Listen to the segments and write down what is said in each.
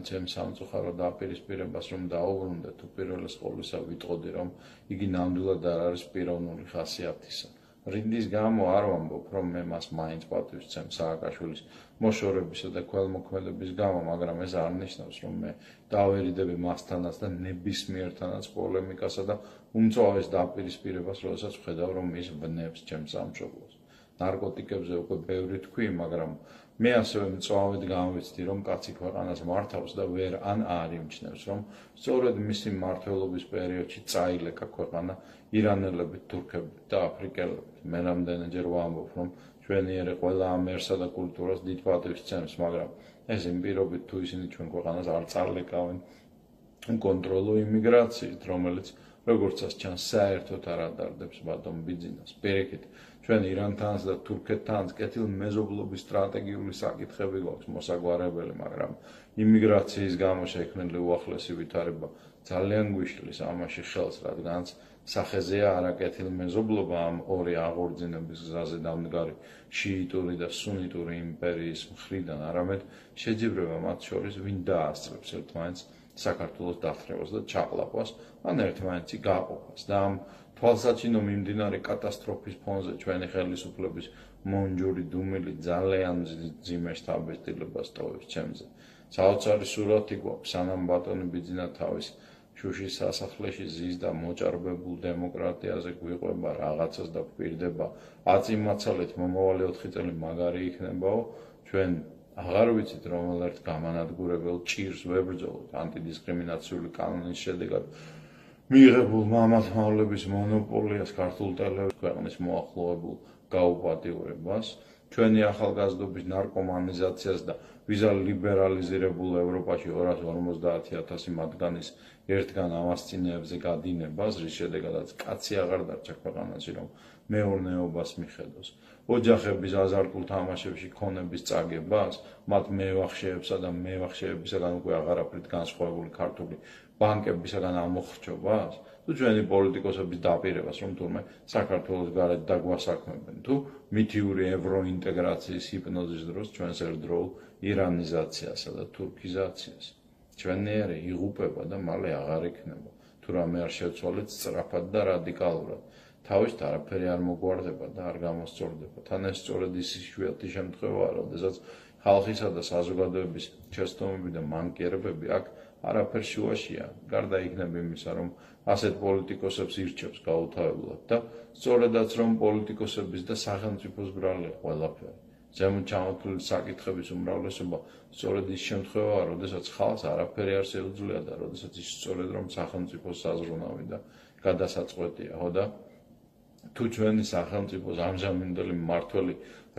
ჩემს სამწუხარო დაპირისპირებას რომ დაუბრუნდე თუ პირველის ყოვლისა ვიტყოდი რომ იგი ნამდვილად არ არის პიროვნული ხასიათისა. რინდის გამო არ ვამბობ რომ მე მას მაინც პატივს ვცემ სააკაშვილის მოშორებისა და ქველმოქმედების გამო, მაგრამ ეს არ ნიშნავს რომ მე დავერიდები მასთანაც და ნებისმიერთანაც პოლემიკასა და უმწვავეს დაპირისპირებას, როდესაც ვხედავ რომ ის ვნებს ჩემს სამშობლოს. ნარკოტიკებზე უკვე ბევრი თქვი, მაგრამ მე ასევე მწვავედ გამვიცდი რომ კაცი ქვეყანას მართავს და ვერ არ იმჩნევს რომ სწორედ მისი მმართველობის პერიოდში წაილეკა ქვეყანა ირანელებით, თურქებით და აფრიკელებით. მე რამდენჯერ ვამბობ რომ ჩვენიერი ყველა ამერსა და კულტურას დიდ პატივს სცემს, მაგრამ ეს იმ პირობით თუ ისინი ჩვენ ქვეყანას არ წარლეკავენ უკონტროლო იმიგრაციით, რომელიც როგორცაც ჩანს საერთოდ არ ადარდებს ბატონ ბიძინას. პირიქით, ჩვენ ირანთანაც და თურქეთთანაც კეთილმეზობლობის სტრატეგიული საკითხები გვაქვს მოსაგვარებელი, მაგრამ იმიგრაციის გამო შექმნილი უახლესი ვითარება ძალიან გვიშლის ამაში ხელს, რადგანაც სახეზეა არა კეთილმეზობლობა ამ ორი აღორძინების გზაზე დამდგარი შიიტური და სუნიტური იმპერიის მხრიდან, არამედ შეჯიბრება მათ შორის, ვინ დაასწრებს ერთმანეთს საქართველოს დათრევას და ჩაყლაპვას, ან ერთმანეთი გაყოფას და ამ თვალსაჩინო მიმდინარე კატასტროფის ფონზე ჩვენი ხელისუფლების მონჯური დუმილი ძალიან ძიმე შთაბეჭდილებას ტოვებს ჩემზე. საოცარი სურათი გვაქვს, სანამ ბატონი ბიძინა თავის შუშის სასახლეში ზის და მოჭარბებულ დემოკრატიაზე გვიყვება რაღაცას და გვპირდება აწიმაცალეთ მომავალი 4 წელი მაგარი იქნებაო, ჩვენ აღარ ვიცით რომელ ერთ გამანადგურებელ ჭირს ვებრძოლოთ ანტიდისკრიმინაციული კანონის შედეგად მიიღებულ მამათმავლების მონოპოლიას ქართულ ტელევიზიას ქვეყნის მოახლოებულ გაუპატიურებას, ჩვენი ახალგაზრდობის ნარკომანიზაციას და ვიზა ლიბერალიზირებულ ევროპაში 250,000 მათგანის ერთგან ამასწინეებზე გადინებას, რის შედეგადაც კაცი აღარ დარჩა ქვეყანაში, რომ მეურნეობას მიხედოს. ოჯახების აზარტულ თამაშებში ქონების წაგებას, მათ მევახშეებსა და მევახშეებისაგან უკვე აღარაფრით განსხვავებული ქართული ბანკებისაგან ამოხრჩობას, თუ ჩვენი პოლიტიკოსების დაპირებას, რომ თურმე საქართველოს გარეთ დაგვასაქმებენ, თუ მითიური ევროინტეგრაციის ჰიპნოზის დროს ჩვენს ერთდროულ ირანიზაციასა და თურქიზაციას. ჩვენიერი იღუპება და მალე აღარ იქნება, თუ რამე არ შევცვალეთ სწრაფად და რადიკალურად. თავისთ არაფერი არ მოგვარდება და არ გამოსწორდება. თან ეს სწორედ ის იშვიათი შემთხვევაა, როდესაც ხალხისა და საზოგადოების შეცდომები და მანკიერებები აქ არაფერ შუაშია, გარდა იქნება იმისა, რომ ასეთ პოლიტიკოსებს ირჩევს გაუთავებლად და სწორედაც რომ პოლიტიკოსების და სახელმწიფოს ბრალია ყველაფერი. ზემოთ ჩამოთვლილი საკითხების უმრავლესობა სწორედ ის შემთხვევაა, როდესაც ხალხს არაფერი არ შეუძლია და როდესაც ის სწორედ რომ სახელმწიფოს საზრუნავი და გადასაწყვეტია, ხო და თუ ჩვენი სახელმწიფოს ამჟამინდელი მმართველი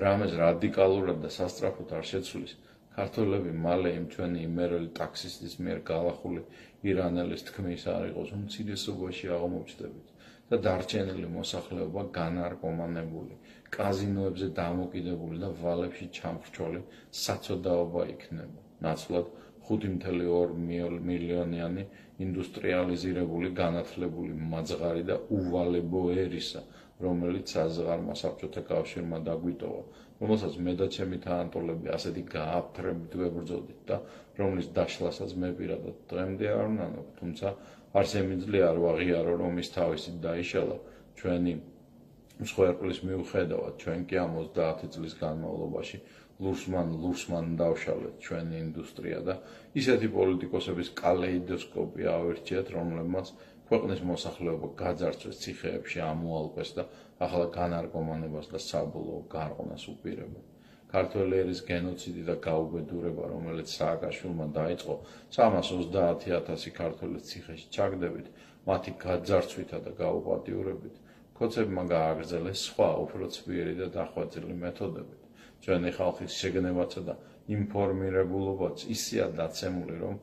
რამეს რადიკალურად და სასწრაფოდ არ შეცვლის, ქართველები მალე იმ ჩვენი იმერელი ტაქსისტის მიერ გალახული ირანელის თქმის არ იყოს უმცირესობაში აღმოჩნდებით და დარჩენილი მოსახლეობა განარკომანებული, კაზინოებზე დამოკიდებული და ვალებში ჩამხრჩოლი საცოდაობა იქნება. ნაცვლად 5,2 მილიონიანი ინდუსტრიალიზირებული, განათლებული მაძღარი და უვალებო ერისა, რომელიც საზღვარმა საბჭოთა კავშირმა დაგვიტოვა, რომელსაც მე და ჩემი თანატოლები ასეთი გააფთრებით ვებრძოდით და რომლის დაშლასაც მე პირადად დღემდე არ ვნანობ, თუმცა არც შემიძლია არ ვაღიარო, რომ ის თავისით დაიშალა ჩვენი მსხვერპლის მიუხედავად, ჩვენ კი ამ 30 წლის განმავლობაში ლურსმან დავშალეთ ჩვენი ინდუსტრია და ისეთი პოლიტიკოსების კალეიდოსკოპი ავირჩიათ, რომლებმაც ქვეყნის მოსახლეობა გაძარცვეს ციხეებში, ამოალყეს და ახლა განარკომანებას და საბოლოო გარყვნას უპირებენ. ქართველი ერის გენოციდი და გაუბედურება, რომელიც სააკაშვილმა დაიწყო 330,000 ქართველის ციხეში ჩაგდებით, მათი გაძარცვითა და გაუპატიურებით, ქოცებმა გააგრძელეს სხვა უფრო ცვიერი და დახვეწილი მეთოდებით. ჩვენი ხალხის შეგნებაცა და ინფორმირებულობაც ისეა დაცემული, რომ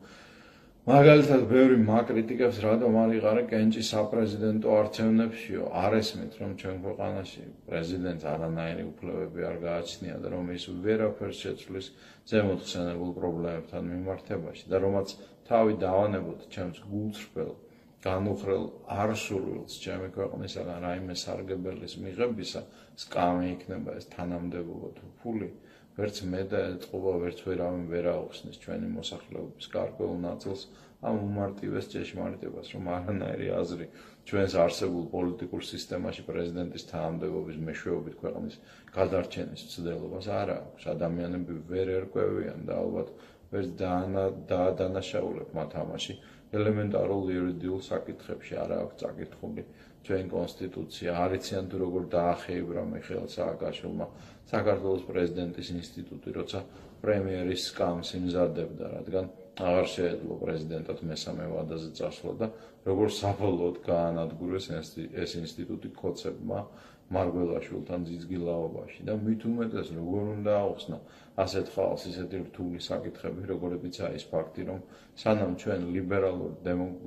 მაგალითად ბევრი მაკრიტიკებს რადგან არ იყარე კენჭი საპრეზიდენტო არჩევნებშიო, არ ესმით, რომ ჩვენ ქვეყანაში პრეზიდენტს არანაირი უფლებები არ გააჩნია და რომ ის ვერაფერს შეცვლის ზემოთ ხსენებულ პრობლემებთან მიმართებაში და რომაც თავი დავანებოთ ჩემს გულწრფელ განუხრელ არსურვილს ჩემი ქვეყნისაგან რაიმე სარგებელის მიღებისა, სკამი იქნება ეს თანამდებობა თუ ფული, ვერც მე და ეთყობა, ვერც ვერავინ ვერ აუხსნის ჩვენი მოსახლეობის გარკვეულ ნაწილს ამ უმარტივეს ჭეშმარიტებას, რომ არანაირი აზრი ჩვენს არსებულ პოლიტიკურ სისტემაში პრეზიდენტის თანამდებობის მეშვეობით ქვეყნის გადარჩენის მცდელობას არ აქვს. ადამიანები ვერ ერკვევიან და ალბათ ვერც დაადანაშაულებ მათ ამაში. ელემენტარულ იურიდიულ საკითხებში არ აქვს წაკითხული ჩვენი კონსტიტუცია. არ იციან თუ როგორ დაახეიბრა მიხეილ სააკაშვილმა საქართველოს პრეზიდენტის ინსტიტუტი, როცა პრემიერის სკამს იმზადებდა, რადგან აღარ შეეძლო პრეზიდენტად მესამე ვადაზე წასვლა და როგორ საბოლოოდ გაანადგურეს ეს ინსტიტუტი ქოცებმა მარგველაშვილთან ძიძგილაობაში და მით უმეტეს როგორ უნდა აუხსნა ასეთ ხალხს ისეთი რთული საკითხები, როგორებიცაა ის ფაქტი, რომ სანამ ჩვენ ლიბერალურ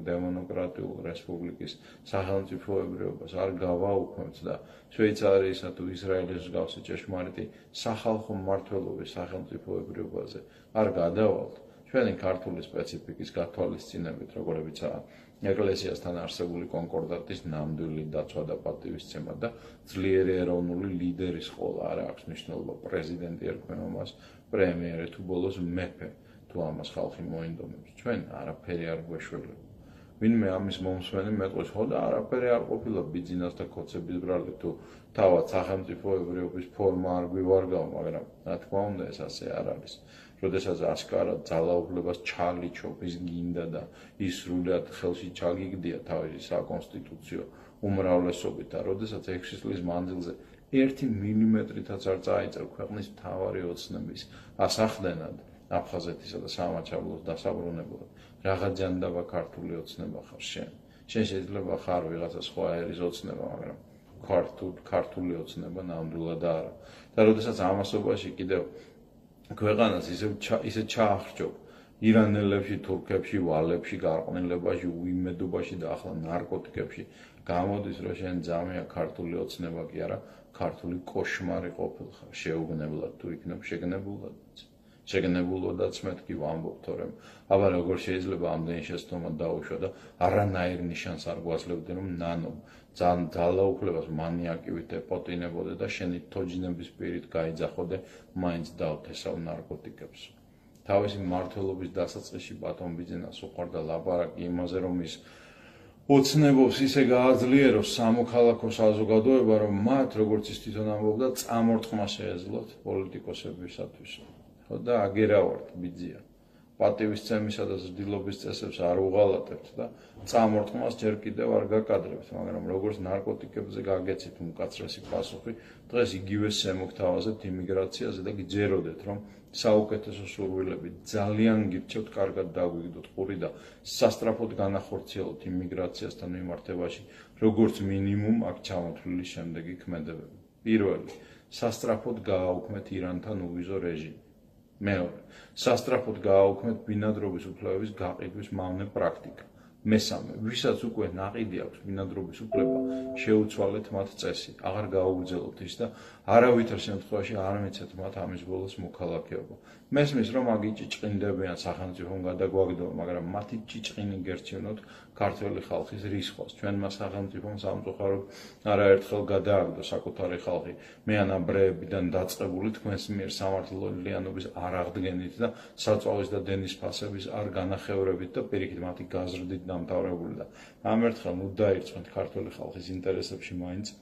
დემოკრატიულ რესპუბლიკის სახელმწიფოებრიობას არ გავაუქმებთ და შვეიცარიისა თუ ისრაელის მსგავსი ჭეშმარიტი სახალხო მმართველობის სახელმწიფოებრიობაზე არ გადავალთ, ჩვენი ქართული სპეციფიკის გათვალისწინებით, როგორებიცაა ეკლესიასთან არსებული კონკორდატის ნამდვილი დაცვა და პატივისცემა და ძლიერი ეროვნული ლიდერის ყოლა არ აქვს მნიშვნელობა პრეზიდენტი ერქმევა მას პრემიერი თუ ბოლოს მეფე თუ ამას ხალხი მოინდომებს. ჩვენ არაფერი არ გვეშველება. ვინმე ამის მომსმენი მეტყვის, ხო და არაფერი არ ყოფილა ბიძინას და ქოცების ბრალი თუ თავად სახელმწიფოებრიობის ფორმა არ გვივარგავ, მაგრამ რა თქმა უნდა ეს ასე არ არის. როდესაც ასკარად ძალაუფლებას ჩალიჩობს გინდა და ის სრულად ხელში ჩაგიგდია თავისი საკონსტიტუციო უმრავლესობით და როდესაც 6 წლის მანძილზე 1 მილიმეტრითაც არ წაიწევ ქვეყნის მთავარი ოცნების ასახდენად აფხაზეთისა და სამაჩაბლოს დასაბრუნებლად რაღაც ჯანდაბა ქართული ოცნება ხარ შენ შეიძლება ხარ ვიღაცა სხვა ერის ოცნება, მაგრამ ქართული ოცნება ნამდვილად არა და როდესაც ამასობაში კიდევ ქვეყანას ისე ჩაახრჯობ ირანელებში, თურქებში, ვალებში, გარყვნილებაში, უიმედობაში და ახლა ნარკოტიკებში გამოდის, რომ შენ ძამია ქართული ოცნება კი არა, ქართული კოშმარი ყოფილხარ, შეუგნებლად თუ იქნებ შეგნებულოდაც მეთქი ვამბობ, თორემ აბა როგორ შეიძლება ამდენი შეცდომა დაუშვა და არანაირ ნიშანს არ გვაძლევდი, რომ ნანომ ძალიან ძალაუფლებას მანიაკივით ეპოტინებოდე და შენი თოჯინების პირით გაიძახოდე, მაინც დავთესავ ნარკოტიკებს. თავისი მმართველობის დასაწყისში ბატონ ბიძინას უყვარდა ლაპარაკი იმაზე, რომ ის ოცნებობს ისე გააძლიეროს სამოქალაქო საზოგადოება, რომ მათ, როგორც ის თვითონ ამბობდა, წამორტყმა შეეძლოთ პოლიტიკოსებისათვის. ხო და აგერავართ ბიძია. პატივისცემისა და ზრდილობის წესებს არ უღალატებთ და წამორტყმას ჯერ კიდევ არ გაკადრებთ, მაგრამ როგორც ნარკოტიკებზე გაგეცით უმკაცრესი პასუხი, დღეს იგივე შემოგთავაზებთ იმიგრაციაზე და გიჯეროდეთ, რომ საუკეთესო სურვილები ძალიან გირჩევთ კარგად დაგვიგდოთ ყური და სასტრაფოდ განახორციელოთ იმიგრაციასთან მიმართებაში, როგორც მინიმუმ აქ ჩამოთვლილი შემდეგი ქმედებები. პირველი, სასტრაფოდ გააუქმეთ ირანთან უვიზო რეჟიმი. მეორე, სასტრაფოდ გააუქმეთ ბინადრობის უფლებების გაყიდვის მავნე პრაქტიკა. მესამე, ვისაც უკვე ნაყიდი აქვს ბინადრობის უფლება, შეუცვალეთ მათ წესი, აღარ გაუგრძელოთ ის და არავითარ შემთხვევაში არ მიცეთ მათ ამის ბოლოს მოქალაქეობა. მესმის, რომ აგი ჭიჭყინდებიან სახელმწიფომ გადაგვაგდო, მაგრამ მათი ჭიჭყინი გერჩივნოთ ქართველი ხალხის რისხვას. ჩვენმა სახელმწიფომ სამწუხაროდ არაერთხელ გადააგდო საკუთარი ხალხი მეანაბრეებიდან დაწყებული თქვენს მიერ სამართლიანობის არაღდგენით და საწვავის და დენის ფასების არ განახევრებით და პირიქით მათი გაზრდით დამთავრებული და ამ ერთხელ ნუ დაირწმეთ ქართული ხალხის ინტერესებში მაინც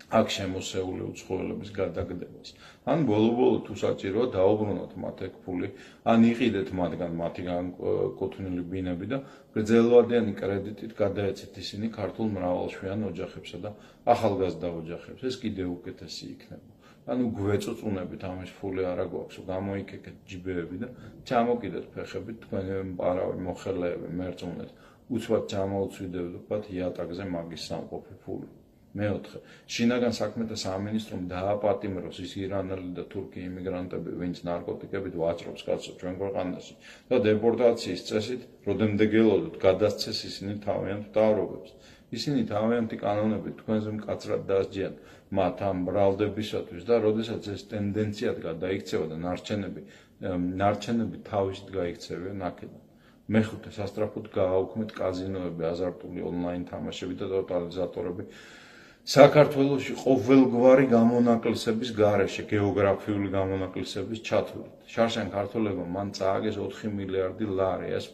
აქ შემოსეული უცხოელების გადაგდებას. ან ბოლო-ბოლო თუ საჭიროა დაუბრუნოთ მათ ეგ ფული, ან იყიდეთ მათგან მათი განკუთვნილი ბინები და გრძელვადიანი კრედიტით გადაეცეთ ისინი ქართულ მრავალშვიან ოჯახებსა და ახალგაზრდა ოჯახებს. ეს კიდევ უკეთესი იქნება. ანუ გვეწუწუნებით ამის ფული არა გვაქვს, გამოიქეკეთ ჯიბეები და ჩამოკიდეთ ფეხებით თქვენი მყარავი მოხელეები მერწმუნეთ. უცბად ჩამოუცვიდებათ იატაკზე მაგის სამყოფი ფული. მეოთხე, შინაგან საქმეთა სამინისტრომ დააპატიმროს ის ირანელი და თურქი იმიგრანტები, ვინც ნარკოტიკებით ვაჭრობს კაცო ჩვენ ქვეყანაში და დეპორტაციის წესით, როდემდე გელოდოთ, გადასცეს ისინი თავიანთ მთავრობებს. ისინი თავიანთი კანონებით თქვენზე მკაცრად დასჯიან მათ ამ ბრალდებისათვის და როდესაც ეს ტენდენციად გადაიქცევა და ნარჩენები თავისით გაიქცევიან აქედან. მეხუთე, სასტრაფოდ გააუქმეთ კაზინოები, აზარტული ონლაინ თამაშები და ტოტალიზატორები საქართველოში ყოველგვარი გამონაკლისების გარეშე, გეოგრაფიული გამონაკლისების ჩათვლით. შარშან ქართველებმა მან წააგეს 4 მილიარდი ლარი, ეს